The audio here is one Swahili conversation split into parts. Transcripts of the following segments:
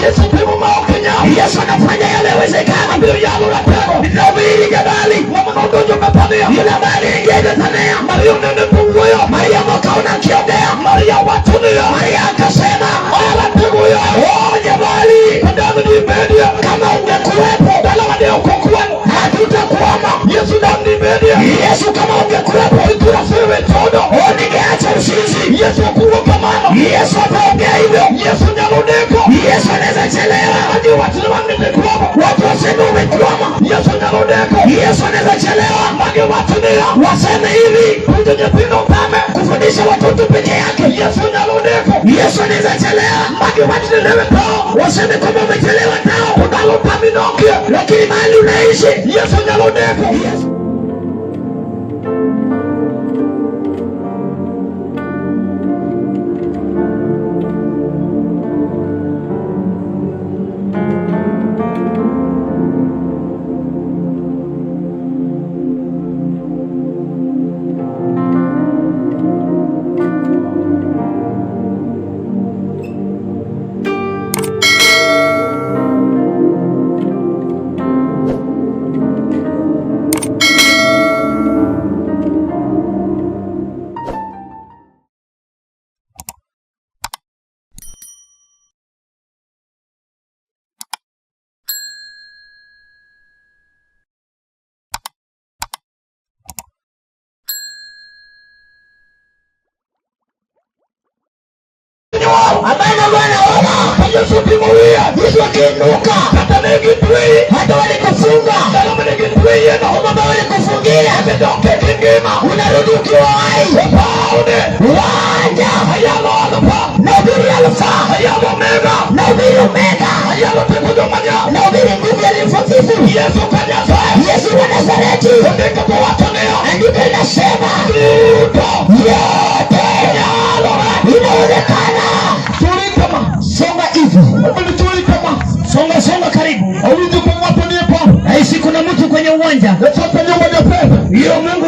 Yesu pimo maokenya. Yesu anafanya yale yawezekana. Ndio yalo la pepo. Ninaubiri jabali. Wama ugonjwa umepania. Yule ambaye aliingia Tanzania. Maria nene punguyo. Maria mwakaona kiongea. Maria watunia. Maria akasema. Ala punguyo. Oh jabali. Pandani ni media. Kama ungekuwepo. Dala wade ukokuwenu. Hatutakuama. Yesu ndani media. Yesu kama ungekuwepo. Iturasiwe todo. Oh ningeacha usinzi. Yesu kuruka mama. Yesu ataongea hivyo. Yesu nyaludeko. Yesu anaweza chelewa. Hadi watu wangekuama. Watu waseme umekwama. Yesu nyaludeko. Yesu anaweza chelewa. Hadi watu waseme hivi. Kujenye pino mame. Kufundisha watoto peke yake. Yesu nyaludeko. Yesu anaweza chelewa. Hadi watu waseme kama umechelewa nao. Unalopa minokia. Lakini mahali unaishi. Yesu nyaludeko. Abana bwana ona Yesu pimulia Yesu akinuka hata negitwi hata walikufunga kama negitwi na homa walikufungia amedonge kingema unarudi ukiwa hai paone wanja hayalo alfa nabiri alfa hayalo mega nabiri omega hayalo temudo manya nabiri nguvu ya lifotifu Yesu kanyaza Yesu wa Nazareti ndeka kwa watonea andika inasema yote yalo inaonekana. Songa hivi. Songa karibu. Hauji kwa wapo nipo. Haisi kuna mtu kwenye uwanja. Nataka nyumba ya pepe. Hiyo Mungu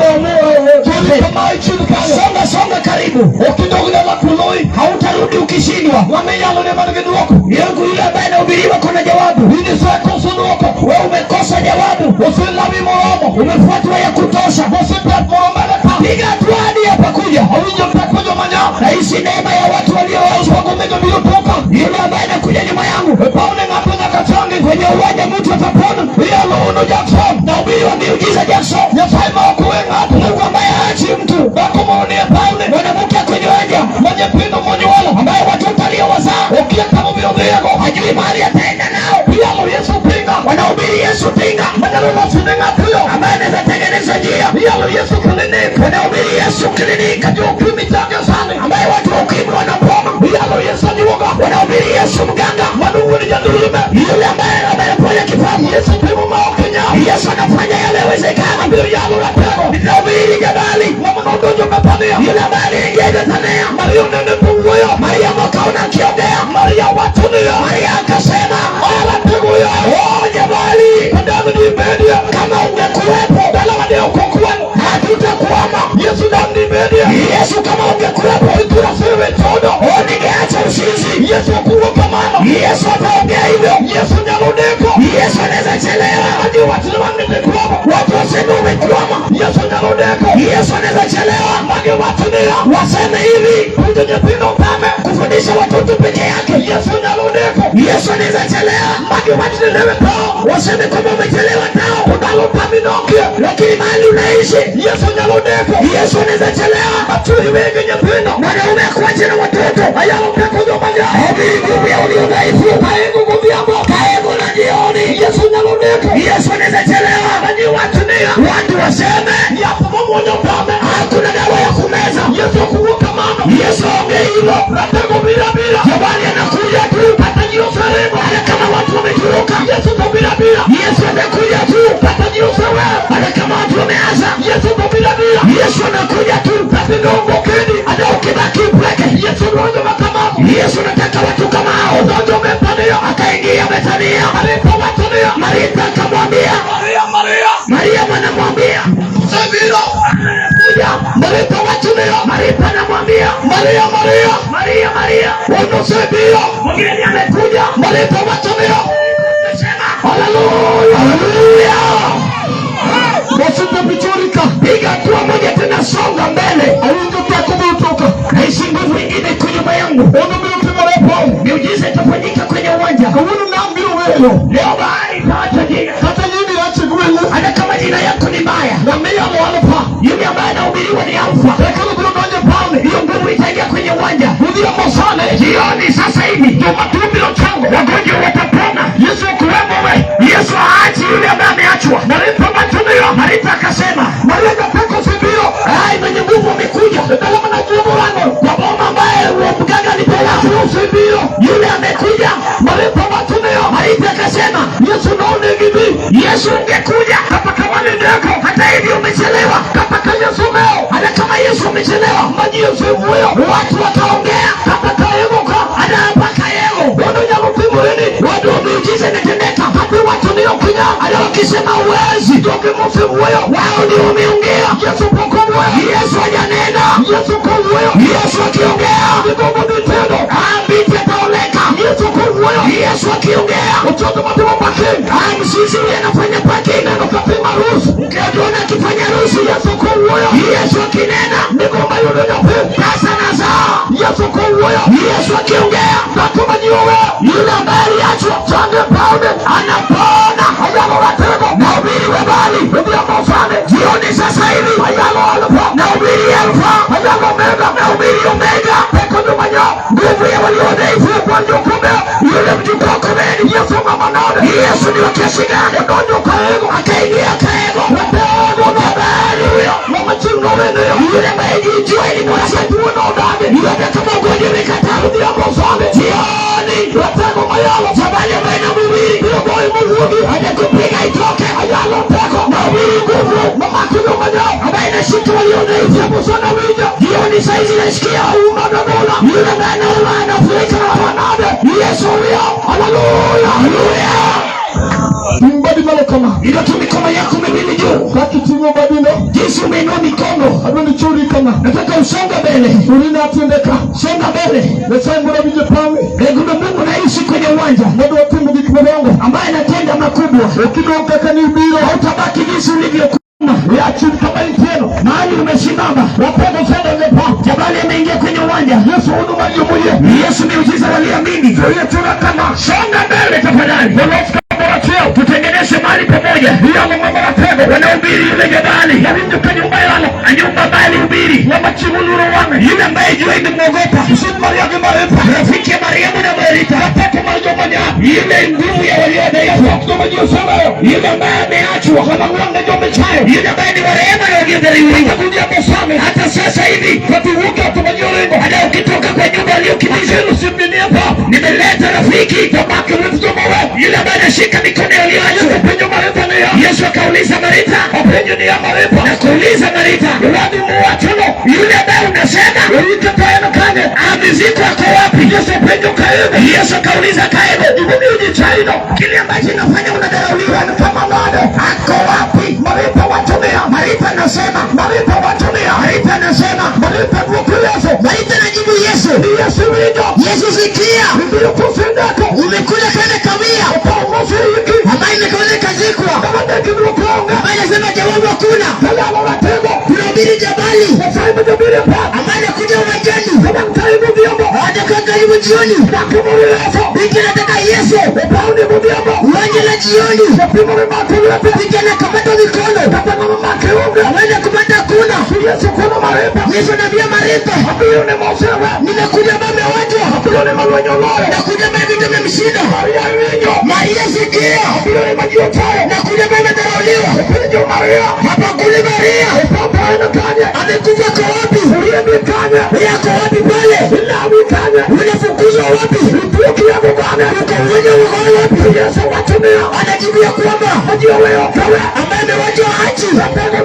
wa Songa karibu. Ukidogula la kuloi, hautarudi ukishindwa. Wameyalo ni maneno yako. Yangu yule ambaye anahubiriwa kuna jawabu. Hili sio kosa lako. Wewe umekosa jawabu. Usilami moramo. Umefuatwa ya kutosha. Usipe moromana. Piga hatua hadi hapa kuja. Hauji mtakuja manya. Haisi neema ya watu walioacha wagomeka bila toka. Yule ambaye anakuja nyuma yangu. Paone ngapo na katangi kwenye uwanja mtu atapona. Hiyo Lolo Jackson. Na ubiri wa miujiza Jackson. Ya faima wakuwenga. Mungu ambaye haachi mtu. Wako maonea paone. Wanamuke kwenye uwanja. Mwenye pino mwenye wala. Ambaye watoto aliyowazaa. Ukia kama viongo yako. Hajui mahali ataenda nao. Piyalo Yesu pinga. Wanaubiri Yesu pinga. Manalo na sinenga tuyo. Ambaye neza tengeneza njia. Piyalo Yesu klinika. Wanaubiri Yesu klinika. Juu kimi chake sana. Ambaye watu ukimwi wanapona. Piyalo Yesu niwoga. Wanaubiri Yesu mganga. Manungu ni jandulume. Yule ambaye anaponya kifamu. Yesu pimo maokenya. Yesu anafanya yale yawezekana. Ndio yalo la pepo. Ninaubiri jabali. Wama ugonjwa umepania. Yule ambaye aliingia Tanzania. Maria nene punguyo. Maria mwakaona kiongea. Maria watunia. Maria akasema. Ala punguyo. Oh jabali. Pandani ni media. Kama ungekuwepo. Dala wade ukokuwenu. Hatutakuama. Yesu ndani media. Yesu kama ungekuwepo. Iturasiwe todo. Oh ningeacha usinzi. Yesu kuruka mama. Yesu ataongea hivyo. Yesu nyaludeko. Yesu anaweza chelewa. Hadi watu wangekuama. Watu waseme umekwama. Yesu nyaludeko. Yesu anaweza chelewa. Hadi watu waseme hivi. Kujenye pino mame. Kufundisha watoto peke yake. Yesu nyaludeko. Yesu anaweza chelewa. Hadi watu waseme kama umechelewa nao. Unalopa minokia. Lakini mahali unaishi. Yesu nyaludeko. Yesu anaweza chelewa. Maturi wengi nyepino. Mwanaume akuache na watoto. Hayalo peko zomanya. Hobiri nguvu ya uliodhaifu. Kaengu nguvu ya mboka. Kaengu na jioni. Yesu nyaludeko. Yesu anaweza chelewa. Nanyi watu nia. Watu waseme. Yapo Mungu nyopame. Hakuna dawa ya kumeza. Yesu kuruka mama. Yesu ongea hilo. Ratego bila. Jabali anakuja tu. Hata jioferemo. Hata kama watu wameturuka. Yesu bila. Yesu anakuja tu. Hata jioferemo. Hata kama watu wameaza. Yesu bila. Yesu anakuja tu. Hata ngongokeni. Hata ukibaki mpweke. Yesu rojo makamamu. Yesu nataka watu kama hao. Rojo mepania. Akaingia Bethania. Maripa watunia. Maripa akamwambia. Maria mwanamwambia. Sabira. anakuja. Maripa watumio. Maripa anamwambia Maria, Maria, Maria, Maria, unosaidia. Mgeni amekuja. Maripa watumio. Haleluya, haleluya. Wasita pichurika. Piga hatua moja tena, songa mbele. Alingotaka kutoka. Naishi nguvu nyingine kunyuma yangu. Ono mliotima lepo. Miujiza itafanyika kwenye uwanja. Kaunu naambiwa wewe. Leo bahari itaacha jina. Hata yini ache gwele. Hata kama jina yako ni mbaya. Na mimi amwalapa. Yule ambaye anahubiriwa ni Alfa. Lakini kuna moja pale. Hiyo nguvu itaingia kwenye uwanja. Ndio mosale. Jioni sasa hivi. Ndio matumbi lo chango. Wagonjwa watapona. Yesu kuwemo wewe. Yesu haachi yule ambaye ameachwa. Maripa matumio. Maripa akasema. Maripa peko sibio. Mwenye nguvu amekuja. Ndio maana tunaona kwa boma ambaye mganga alipeleka sibio. Yule amekuja. Maripa matumio. Maripa akasema, Yesu naone hivi. Yesu ungekuja hapa kama ni yako. Hata hivi umechelewa. Hapa kama Yesu leo. Hata kama Yesu umechelewa. Maji Yesu huyo. Watu wataongea. Hapa kaemuka. Hata hapa kaego. Watu nyamupimulini. Watu wameujiza inatendeka. Hapa watu ndio kunya. Hata wakisema uwezi. Toke mfimuyo. Wao ndio wameongea. Yesu poko mweyo. Yesu hajanena. Yesu kwa mweyo. Yesu akiongea. Vigongo vitendo. Ambiti ataoleka. Yesu kwa mweyo. Yesu akiongea. Uchoto matema pakini. Msisi yanafanya pakini. Na nukapima rusu. Ukiadona akifanya rusu. Yesu kwa mweyo. Yesu akinena. Migomba yule nyope. Pasa na saa. Yesu kwa mweyo. Yesu akiongea. Nakuma jiwe. Yule ambaye aliachwa. Change paude. Anapona. Hayalo watego. Na ubiri webali. Ndia mofane. Jioni sasa hivi. Hayalo alfa. Na ubiri alfa. Hayalo omega. Na ubiri omega. Peko ndumanyo. Nguvu ya waliodaifu. Kwa njukume. Yule mjukua kumeni. Yesu mama nade. Yesu ni wakiasi gani. Ndojo kaego. Akaingia kaego. Watego nabali huyo. Mama chungo wene yo. Yule maiji jua ili mwasa tuwe na udade. Yule kama ugonye mikataru. Ndia mofane. Jioni. Watego mayalo. Jabali ya maina mwili. Yule boy mwugi. Hade kupiga itoke. Hayalo peko. Na ubiri nguvu. Mama kuyo manyo. Habaina shiki waliodaifu. Musona wija. Jioni saizi nasikia. Umadanola. Yule mena umana. Fulika na wanade. Yesu huyo. Haleluya. Haleluya. Mbadi malokama. Ila tu mikono yako miwili juu. Kati tingo badino. Jinsi umeinua mikono. Adoni churi kama. Nataka usonga mbele. Urina atendeka. Songa mbele. Lesai mbona vije pame. Kuna Mungu naishi kwenye uwanja. Mwado wa timu vikimelongo. Ambaye anatenda makubwa. Ukidonka kanibiro. Hautabaki jinsi ulivyo. Reaction kama inteno. Mahali umesimama. Wapenda sana lepa. Jabali ameingia kwenye uwanja. Yesu huduma jumuiya. Yesu miujiza waliamini. Kwa tunakama. Songa mbele tafadhali. Tutengeneze mahali pamoja. Hiyo mama wapenda wanahubiri yule jabali. Yaani kwenye nyumba yao. Anyumba bali hubiri. Wama chimuluro wangu. Yule ambaye jua imemuogopa. Usiku Mariamu Maripa. Rafiki ya Mariamu na Marita. Napata majomanya. Yule nguvu ya waliodaifu. Kutoma juu sana. Yule ambaye ameachwa. Kama mwanga jombe chayo. Yule ambaye ni warehema na wagedhariwi. Kuja mosame. Hata sasa hivi. Watu wuka kutumajua lengo. Hada ukitoka kwa nyumba aliyokimiza. Usimbinia pa. Nimeleta rafiki. Tabaki mtoma wewe. Yule ambaye anashika mikono yaliyoachwa. Upenyo Maripa ni ya. Yesu akauliza Marita. Upenyo ni ya Maripa. Na kuuliza Marita. Yuladi muwatono. Yule ambaye unasema. Yulita kaeno kane. Amiziko ako wapi? Yesu upenyo kaeno. Yesu akauliza kaeno. Yulani ujichaino. Kile ambacho nafanya unadharauliwa. Kama nado. Ako wapi? Maripa watumia. Maripa nasema. Maripa watumia. Maripa nasema. Maripa mwokulezo. Maripa najibu Yesu. Yesu wido. Yesu sikia. Ndiyo kusindako. Umekuja kwenye kamia. Upaumusi hiki. Ambaye imekone kazikwa. Kama ndeki mlukonga. Ambaye nasema jawabu hakuna. Salama watego. Unahubiri jabali. Nasaibu jabiri pa. Ambaye nakuja umajani. Kama mkaribu vyombo. Wataka karibu jioni. Nakumulilezo. Biki nataka Yesu. Upauni mvyombo. Uwanje la jioni. Wapimu mimakulepe. Biki nakamata mikono. Kata mama makiunga. Ambaye kumata kuna. Yesu kuna Maripa. Yesu nabia Maripa. Hapiyo ni Mosewa. Nimekuja mame watu. Hapiyo ni Malwenyoloya. Nakuja mame vita memshida. Maria winyo. Maria sikia. Hapiyo ni Majiotayo. Nakuja mame darauliwa. Hapiyo Maria. Hapa kuli Maria. Papa ena kanya. Amekufa kwa wapi? Uliye mikanya. Yako wapi pale? Ila mikanya. Unafukuzwa wapi? Lipuki ya mugane. Ukawenya mugane wapi? Yesu watumia. Anajibia kwamba. Majio weo kawe. Ambaye mewajua hachi. Sapego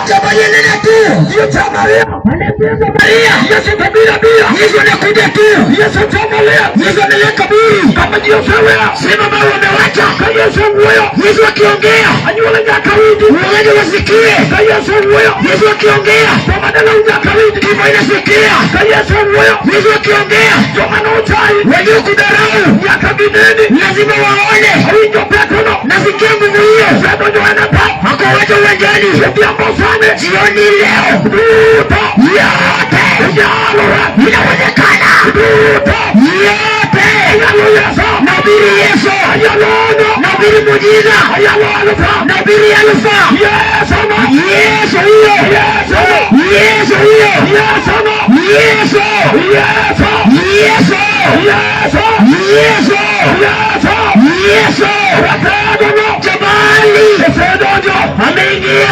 Chama yelele tu. Hiyo chama leo. Anapenda Maria. Yesu kabila bila. Yesu anakuja tu. Yesu chama leo. Yesu analeka bili. Kama ndio sawa. Sema baba wamewacha. Kama Yesu wewe. Yesu akiongea. Anyole kawaida. Wewe wasikie. Kama Yesu wewe. Yesu akiongea. Kama badala ya kawaida kama inasikia. Kama Yesu wewe. Yesu akiongea. Kama utai. Wewe kudarau. Ya kabineni. Lazima waone. Hiyo Petro. Nasikia nguvu hiyo. Sasa ndio anapa. Akawaje wengine. Ndio mbosane. Jioni leo. Yote. Inawezekana. Yote. Nabiri Yesu. Nabiri mujiza. Nabiri Yesu. Yesu hiyo. Yesu hiyo. Yesu. Yesu. Jamali. Ameingia.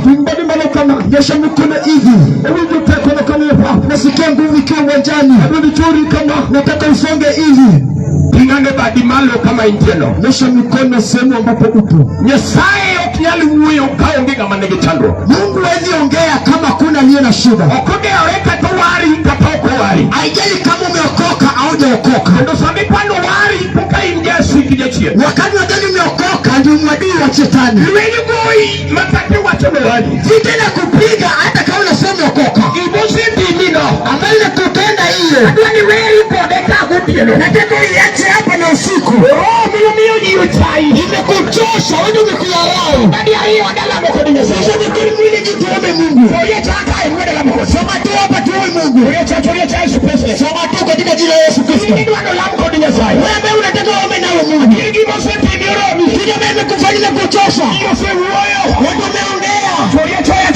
Tumbadi malokana yesha mikono hivi. Hebu tupekono kama hapa. Nasikia nguvu ikiwa uwanjani. Hebu turi kama nataka usonge hivi. Pingane badi malo kama intelo. Yesha mikono sehemu ambapo upo. Nyesaye okinyali muyo kaonge kama nege chandro. Mungu hawezi ongea kama kuna aliye na shida. Okoge aweka tawari kapoko wari. Haijali kama umeokoka au hujaokoka. Ndio sababu pano wari poka ingesi kijachie. Wakati wadani umeokoka ndio mwadui wa shetani. Wewe boy matake watu wali. Sitena kupiga hata kama unasema okoka. Ibosi ndimino. Ambaye kutenda hiyo. Kwani wewe uko deka kutielo. Nataka iache hapa na usiku. Mimi hiyo chai. Imekuchosha wewe umekuyarao. Baada ya hiyo ndala mko ni sasa ni mwili jituome Mungu. Oye chaka mwende la mko. Soma tu hapa tu Mungu. Oye chaka Yesu Kristo. Soma tu katika jina la Yesu Kristo. Ndio ndo la mko ni sasa. Wewe unataka uome na Mungu. Hiki basi ndio roho. Ndio mimi kufanya kuchosha. Hiyo sio wewe. Wewe umeongea. Oye chaka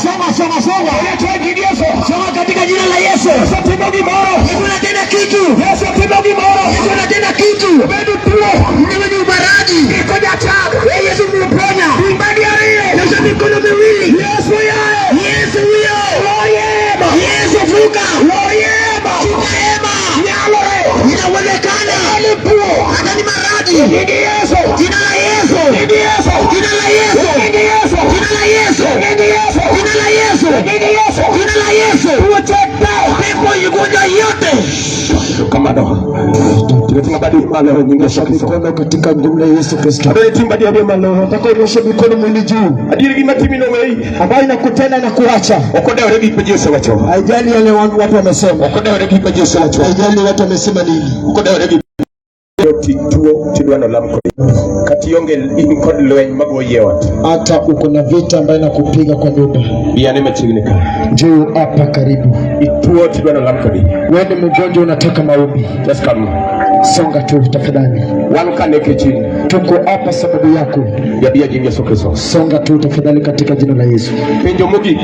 Soma. Oye chaka Yesu. Soma katika jina la Yesu. Sasa tibo gimoro. Kuna tena kitu. Yesu tibo gimoro. Kuna tena kitu. Wewe tu. Ni ubaraji. Iko daktari. Yesu mponya. Mbadi yeye. Yesu mikono miwili. Yesu yeye. Yesu huyo. Loyema. Yesu fuka. Loyema. Loyema. Yalo. Inawezekana. Alipo. Hata ni maradhi. Ni Yesu. Jina la Yesu. Ni Yesu. Jina la Yesu. Ni Yesu. Jina la Yesu. Ni Yesu. Jina la Yesu. Ni Yesu. Jina la Yesu. Tuwachapa pepo yugonja yote. Kama ndo. Tunataka badi malo nyingesha mikono katika jina la Yesu Kristo. Ndio timba dia malo. Nataka unyoshe mikono mwili juu. Adiri kima timino wei. Ambayo inakutana na kuacha. Okoda wale kipa Yesu wacho. Haijali wale watu wamesema. Okoda wale kipa Yesu wacho. Haijali watu wamesema nini. Okoda wale tuo tidwana la mkodi katiyonge inkodi lwen magoyewat hata uko na vita ambayo inakupiga kwa nyumba yani mechinika njoo hapa karibu ituo tidwana la mkodi wewe ni mgonjwa unataka maombi just come songa tu tafadhali wankaneke chini tuko hapa sababu yako ya jina Yesu Kristo songa tu tafadhali katika jina la Yesu penjo mugi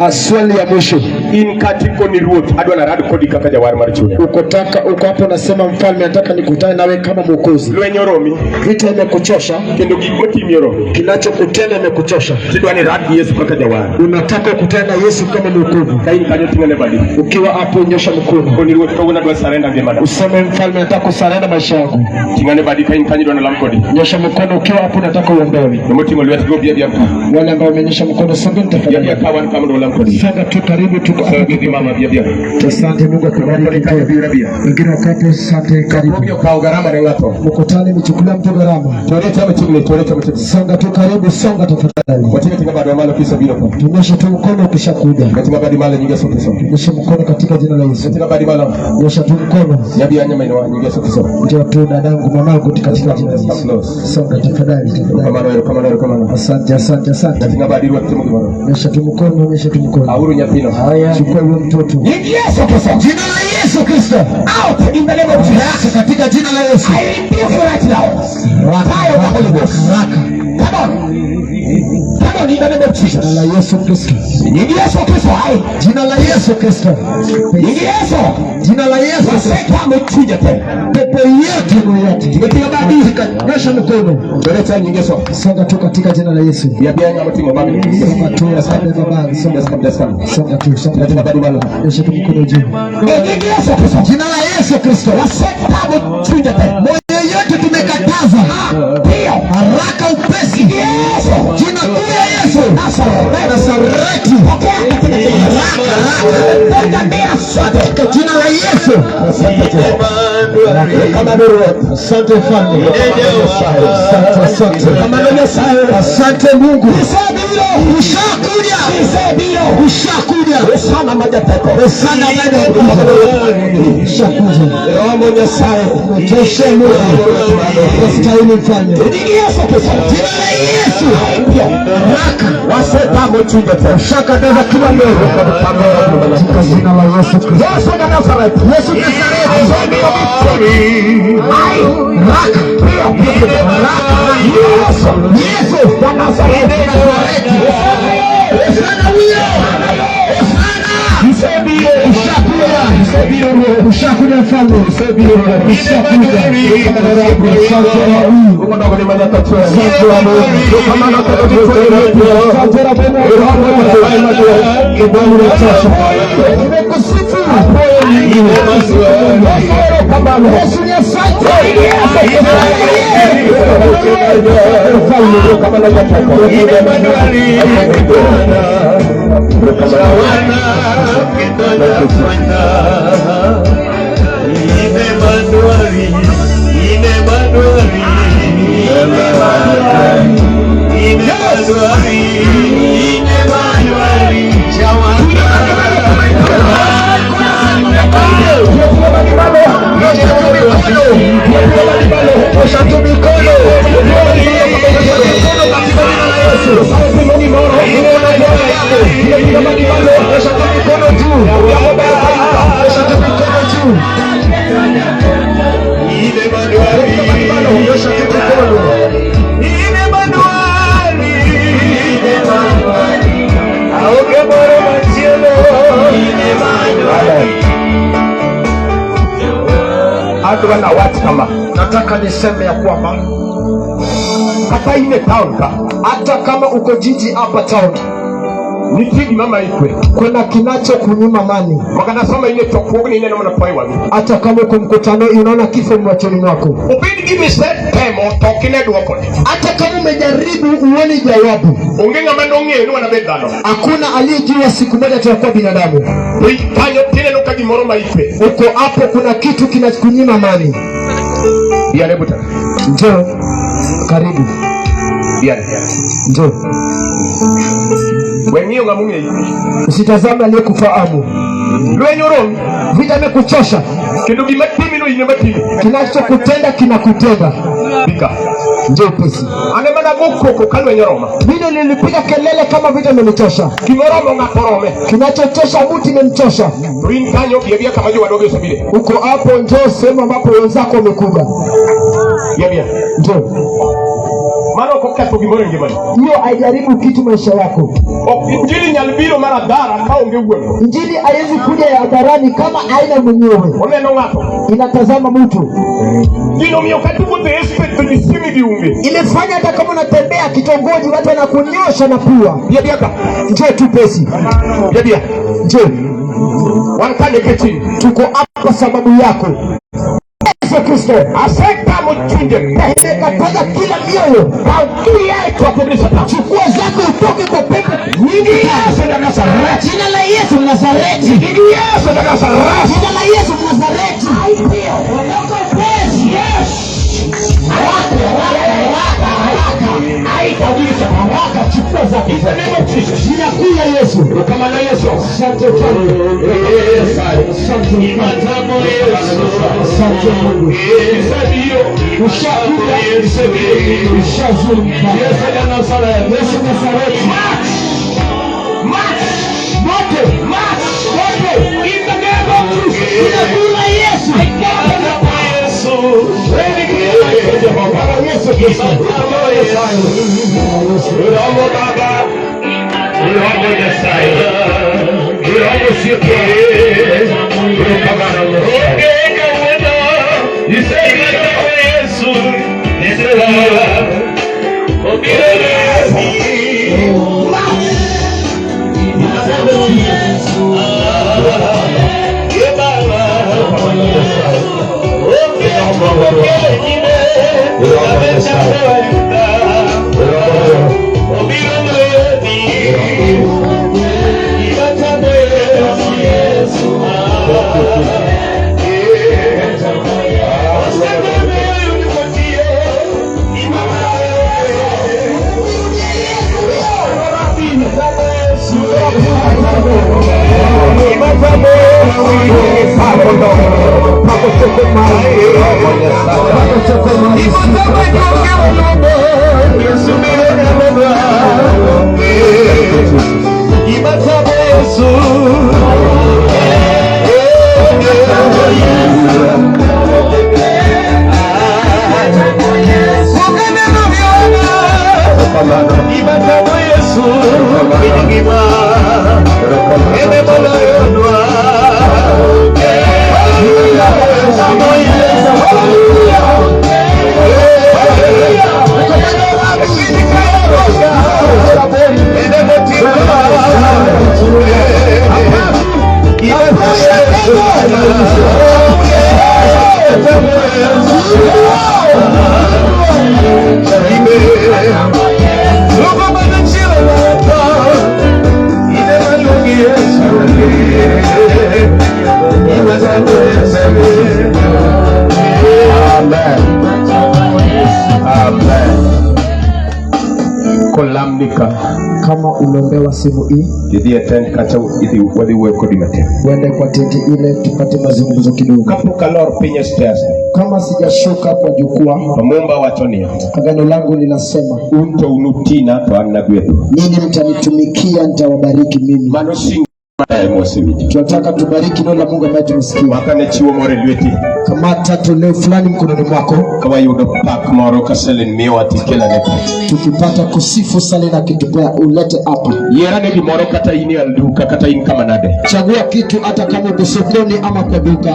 aswali ya mwisho in katiko ni ruot adwana rad kodi kaka jawar mar chunya uko hapo nasema mfalme nataka nikutane nawe kama mwokozi lwenyoromi vita imekuchosha kendo gikotimi romi kinachokutenda imekuchosha tidwani rad Yesu kaka jawar unataka kukutana na Yesu kama mwokozi kaini kanyo tingane badi ukiwa hapo nyosha mkono koni ruot kauna dwa sarenda ngema useme mfalme nataka kusarenda maisha yako tingane badi kaini kanyo dwana lamkodi nyosha mkono ukiwa hapo nataka uombewe nomotimo lwet go bia wale ambao wamenyosha mkono songa tafadhali ya kawan kama ndo lamkodi songa tu karibu tuko hivi mama bia asante Mungu akubariki kwa bia wengine wakapo asante karibu ndio kwa gharama na watu mkutane mchukulia mtu gharama toleta songa tu karibu songa tafadhali watika tinga bado mala kisa bila kwa tunyosha tu mkono ukishakuja katika badi mala nyingi sote sote nyosha mkono katika jina la Yesu katika badi mala nyosha tu mkono ya bia nyama ina nyingi sote sote ndio tu dadangu mamangu katika jina la Yesu songa tafadhali kama asante katika badi wote mkono nyosha tu mkono auru nyapino haya chukua huyo mtoto nyingi Yesu Kristo jina la Yesu Kristo out in the name of Jesus katika jina la Yesu I rebuke you right now. Fire of the Holy Ghost. Come on. Kama ni neno Jesus. Jina la Yesu Kristo. Ni Yesu Kristo hai. Jina la Yesu Kristo. Ni Yesu. Jina la Yesu Kristo. Kama mchuja tena. Pepo yote yote. Tumepiga baadhi nyosha mikono. Ndio nyingeso. Songa tu katika jina la Yesu. Ya bianya mtima babi. Songa tu asante baba. Songa tu. Songa tu babi baba. Nyosha tu mikono juu. Ni Yesu Kristo. Jina la Yesu Kristo. Kama mchuja tena. Moyo yote tumekataza. Ndio. Haraka upesi. Yesu. Jina kuu ya Yesu. Nazareti. Jina la Yesu. Asante Mfalme. Asante Mungu. Ushakuja. Ushakuja. Sana majapepo. Sana majapepo. Ushakuja. Tosha Mungu. Unastahili Mfalme. Jina la Yesu. Raka. Waseta mchuja tena. Shaka daza kila leo. Katika jina la Yesu Kristo. Yesu wa Nazareti. Yesu Nazareti. Raka. Yesu wa Nazareti. Ushakuja Mfalme. Nataka niseme ya kwamba hata ile town hata kama uko jiji hapa town nitigi mama ikwe kuna kinacho kunyima amani. Makanasoma ile tokuogo ni neno mnapai wapi. Hata kama uko mkutano unaona kifo mwachoni mwako. Ubidi give me step time tokine duoko. Hata kama umejaribu uone jawabu. Ungenga mandonge ni wanabedano. Hakuna aliyejua siku moja tutakuwa binadamu. Kanyo tena nukaji moroma ikwe. Uko hapo kuna kitu kinakunyima amani. Biane buta. Njoo. Karibu. Biane. Njoo. Wengi ngamunye ikwe. Usitazame aliyekufahamu. Lwenyorom vita imekuchosha. Kitu kimatimi no inematimi. Kinachokutenda kinakutenda. Bika. Njoo pesi. Anemana goko kalwe nyoroma. Vile nilipiga kelele kama vita imenichosha. Kimoromo ngaporome. Kinachochosha mti imemchosha. Rinkanyo biabia kama jua dogo sabile. Uko hapo njoo sehemu ambapo wenzako wamekuja. Biabia. Njoo. Mano kokatu gimoro ngibani. Hiyo haijaribu kitu maisha yako. Injili nyalibiro mara dara kao ngeuwe. Injili haiwezi kuja ya hadharani kama haina mwenyewe. Oneno ngapo. Inatazama mtu. Dino miokati wote expect disimi biunge. Imefanya hata kama unatembea kitongoji watu wanakunyosha na pua. Biabia. Njoo tu pesi. Biabia. Njoo. Wankane keti. Tuko hapa sababu yako. Yesu Kristo aseka mchunge kataza kila mioyo haukia kwa kubisa chukua zako utoke kwa pepo nyingi. Yesu na Nazareti. Jina la Yesu Nazareti. Nyingi Yesu na Nazareti. Jina la Yesu Nazareti. Aipio ondoka upesi. Yes. Haitaweza haraka. Chukua zako in the name of Jesus. Jina kuu ya Yesu. Kama na Yesu. Asante Bwana. Asante Imatamo Yesu. Asante Mungu. Yesu ushakuja. Ushazuru. Yesu na Nazareti. Yesu Nazareti. March. In the name of Jesus. Jina kuu la Yesu. Kama umeombewa simu hii, uende kwa tenti ile tupate mazungumzo kidogo. Kama sijashuka kwa jukwaa, agano langu linasema ninyi mtanitumikia, nitawabariki mimi. Tunataka tubariki neno la Mungu ambaye tumesikia. Kamata toleo fulani mkononi mwako. Tukipata kusifu sali na kitupea ulete hapa. Chagua kitu hata kama uko sokoni ama kwa duka.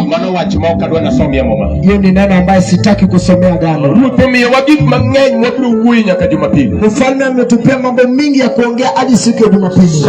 Hiyo ni neno ambaye sitaki kusomea gano. Mfalme ametupea mambo mingi ya kuongea hadi siku ya Jumapili.